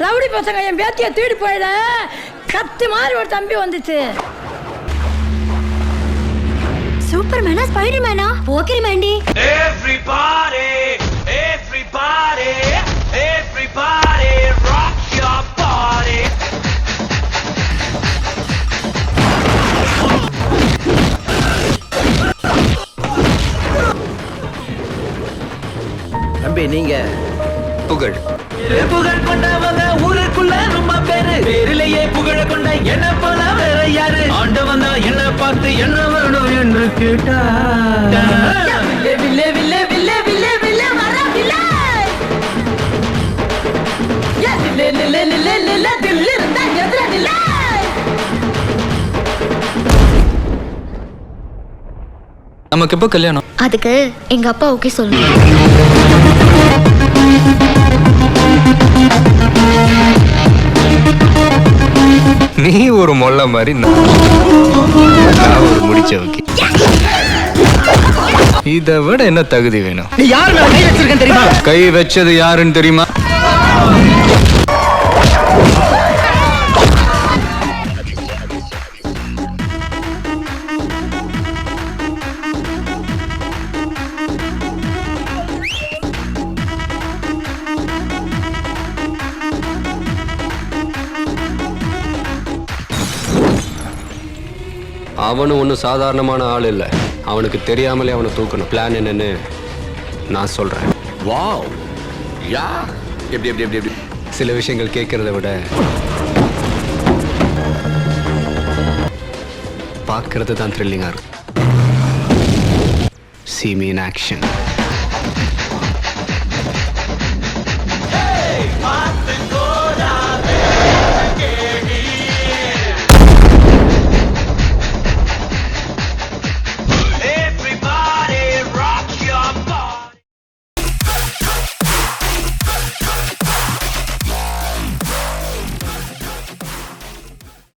Rowdy பசங்க என் பேத்தியை தூக்கிட்டு போயிட கத்து மாதிரி ஒரு தம்பி வந்துச்சு. Super Mena spider Mena Pokkiri Mandy. Everybody, everybody, everybody, rock your body. தம்பி நீங்க புகழ் புகழ் கொண்டவங்க ஊருக்குள்ள ரொம்ப பேரு, பேரிலேயே புகழ கொண்ட என்ன போல வேற யாரு? ஆண்டவன் தான் என்ன பார்த்து என்ன வரணும் என்று கேட்டா வில்லே வில்லே வில்லே வில்லே வில்லே வர வில்லே யே வில்லே வில்லே வில்லே வில்லே தில்லு இருந்தா எதிர வில்லே. நமக்கு எப்போ கல்யாணம்? அதுக்கு எங்க அப்பா ஓகே சொல்லுங்க. நீ ஒரு மொல்ல மாதிரி நான் ஒரு முடிச்சவுக்கு. இதை விட என்ன தகுதி வேணும்? நீ யார் மேல கை வச்சிருக்கேன்னு தெரியுமா? கை வச்சது யாருன்னு தெரியுமா? அவனும் ஒன்றும் சாதாரணமான ஆள் இல்லை. அவனுக்கு தெரியாமலே அவனை தூக்கணும். பிளான் என்னன்னு நான் சொல்கிறேன். வாவ் யா எப்படி எப்படி எப்படி எப்படி சில விஷயங்கள் கேட்கறத விட பார்க்கறது தான் த்ரில்லிங்காக இருக்கும். See me in action.